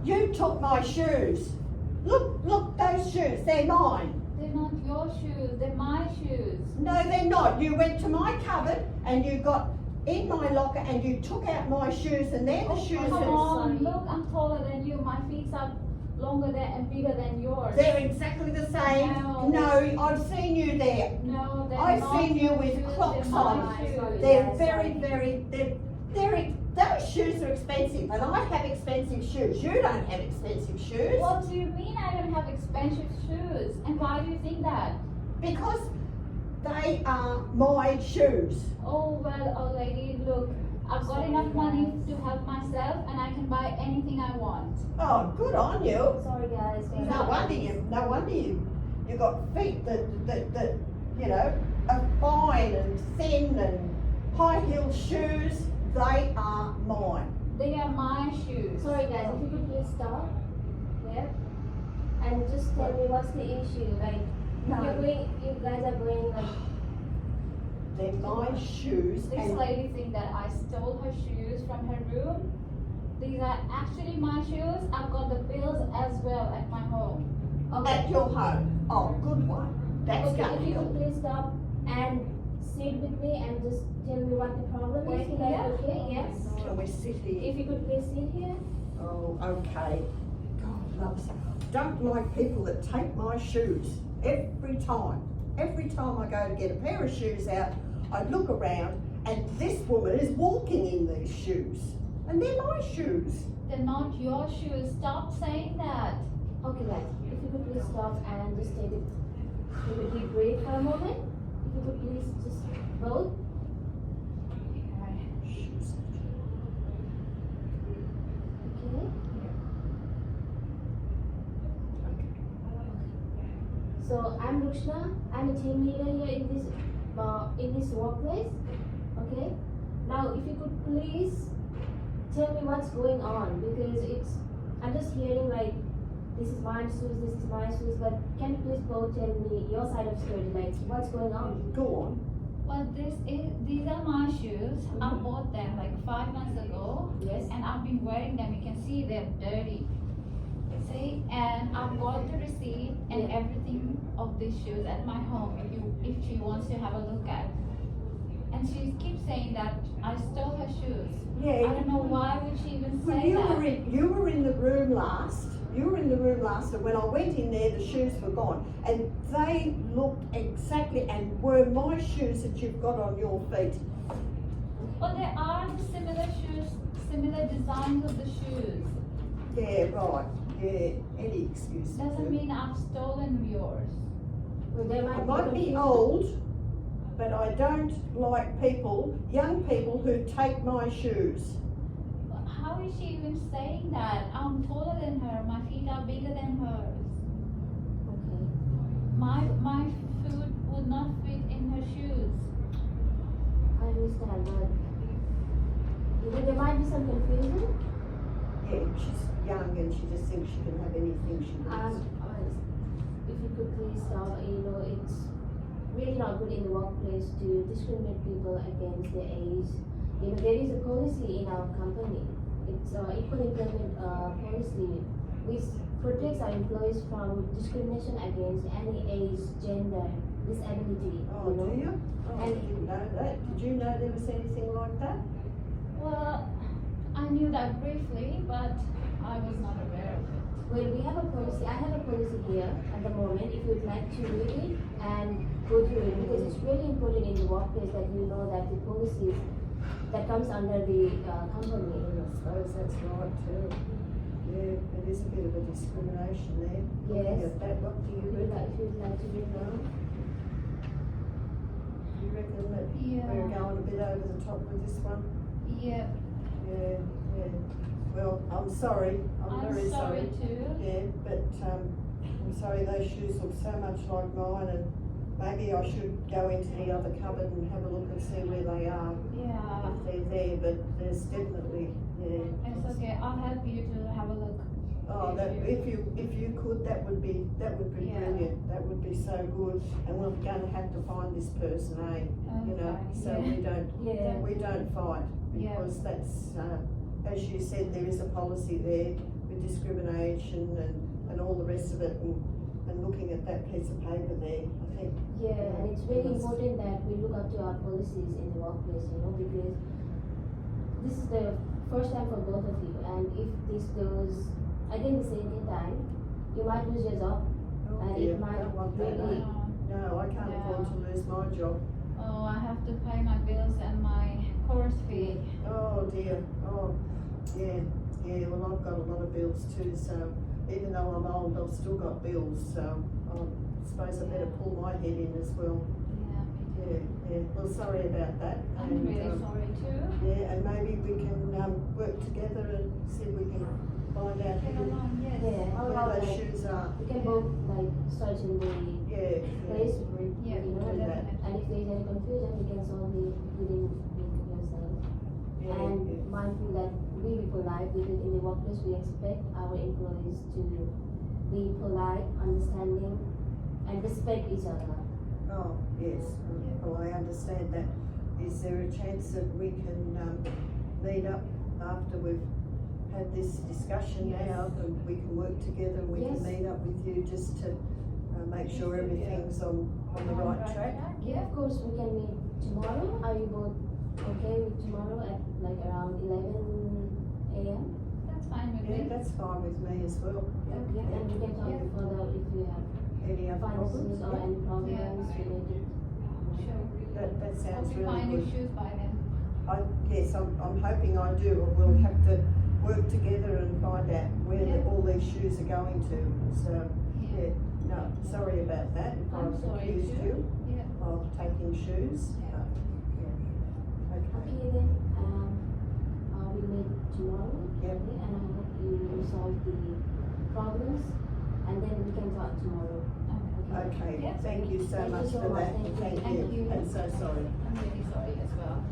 You took my shoes. Look, those shoes, they're mine. They're not your shoes, they're my shoes. No, they're not. You went to my cupboard and you got in my locker and you took out my shoes and they're the shoes Come that... on, look, I'm taller than you. My feet are longer than and bigger than yours. They're exactly the same. No, I've seen you there. No, they're I've not seen you your with shoes, Crocs they're on. my shoes. They're those shoes are expensive and I have expensive shoes. You don't have expensive shoes. What do you mean I don't have expensive shoes? And why do you think that? Because they are my shoes. Oh, well, old lady, look, I've got enough money to help myself and I can buy anything I want. Oh, good on you. Sorry guys. No wonder you got feet that you know are fine and thin and high heel shoes. They are mine. They are my shoes. Sorry guys, if you could please stop. Yeah. And just tell me what's the issue. Like you guys are going like They're my shoes. This And lady thinks that I stole her shoes from her room. These are actually my shoes. I've got the bills as well at my home. at your home. Oh, good one. That's okay, good. if you could please stop and sit with me and just tell me what the problem is. Is that okay? Yes. Can we sit here? If you could please sit here. Oh, okay. God loves it. Don't like people that take my shoes every time. Every time I go to get a pair of shoes out, I look around and this woman is walking in these shoes. And they're my shoes. They're not your shoes. Stop saying that. Okay guys, if you could please stop and just take a deep breath for a moment. If you could please just both. Shoes. Okay. So I'm Rushna. I'm a team leader here in this workplace. Okay. Now, if you could please tell me what's going on, because I'm just hearing like this is my shoes, this is my shoes, but can you please both tell me your side of the story, like what's going on? Go on. Well, these are my shoes. I bought them like 5 months ago. Yes. And I've been wearing them. You can see they're dirty. See? And I've got the receipt and everything of these shoes at my home if she wants to have a look at. And she keeps saying that I stole her shoes. Yeah. I don't know why would she even Well, say you that. were in the room last. You were in the room last, and when I went in there, the shoes were gone, and they looked exactly and were my shoes that you've got on your feet. Well, there are similar shoes, similar designs of the shoes. Yeah, right. Yeah, any excuse. Doesn't mean I've stolen yours. Well, there I might might be confusion. old, but I don't like young people who take my shoes. How is she even saying that? I'm taller than her. My feet are bigger than hers. Okay. My foot would not fit in her shoes. I understand, but you think there might be some confusion? Yeah, she's young and she just thinks she can have anything she wants. If you could please stop, it's really not good in the workplace to discriminate people against their age. There is a policy in our company. It's equal employment policy, which protects our employees from discrimination against any age, gender, disability. Oh, do you? Oh, I And- didn't know that. Did you know there was anything like that? Well, I knew that briefly, but I was not aware of it. Well, we have a policy. I have a policy here at the moment. If you'd like to read it and go through it, because it's really important in the workplace that you know that the policies that comes under the company. I suppose that's right too. Yeah, it is a bit of a discrimination there. Looking Yes. at that, what do you If you'd reckon? like to read now. Do you reckon that Yeah. we're going a bit over the top with this one? Yeah, Yeah, yeah. Well, I'm sorry. I'm very sorry too. Yeah, but I'm sorry, those shoes look so much like mine, and maybe I should go into the other cupboard and have a look and see where they are, Yeah, if they're there, but there's definitely, yeah. it's okay. I'll help you to have a look. Oh, that, if you could, that would be Yeah. brilliant. That would be so good, and we're going to have to find this person, eh? You know, Okay, so yeah. we don't fight, Yeah. because that's, as you said, there is a policy there with discrimination and all the rest of it, and looking at that piece of paper there, I think. Yeah, and it's very important that we look up to our policies in the workplace, because this is the first time for both of you, and if this goes again the second time, you might lose your job, Oh and dear, it might don't want that. really, No, I can't afford to lose my job. Oh, I have to pay my bills and my course fee. Oh dear, oh, yeah, well I've got a lot of bills too, so even though I'm old, I've still got bills, so I suppose I better pull my head in as well. Yeah, me too. Well, sorry about that. I'm really sorry too. Yeah, and maybe we can, work together and see if we can find out Get who, along, yes. yeah, how where about those like, shoes are. we can both like search in the Yeah, place, Yeah, do that. definitely. and if there's any confusion, we can solve it within yourself. yeah, And yeah. mindful that we be polite, because in the workplace we expect our employees to be polite, understanding, and respect each other. Oh, yes, well, I understand that. Is there a chance that we can, meet up after we've had this discussion Yes. now, and we can work together, and we can Yes. meet up with you just to, make sure everything's on the right track? Yeah, of course, we can meet tomorrow. Are you both okay with tomorrow at like around 11 a.m.? That's fine with Yeah, me. that's fine with me as well. Yeah, and we can talk Yeah. further if you have Any other problems? finances or any problems Yeah. related. Sure. That sounds Hope you really find your good. shoes by then. Yes, I'm hoping I do, or we'll have to work together and find out where Yeah. all these shoes are going to, so, yeah, no, sorry about that, if I'm I've sorry accused too. you Yeah. of taking shoes. Yeah. Yeah. Okay, Okay then, we'll meet tomorrow. Yep. Okay, and I hope you resolve the problems, and then we can talk tomorrow. okay, Yes. thank you so Thank you much so for much. that, Thank you. thank Thank you, you. I'm so sorry. I'm really sorry as well.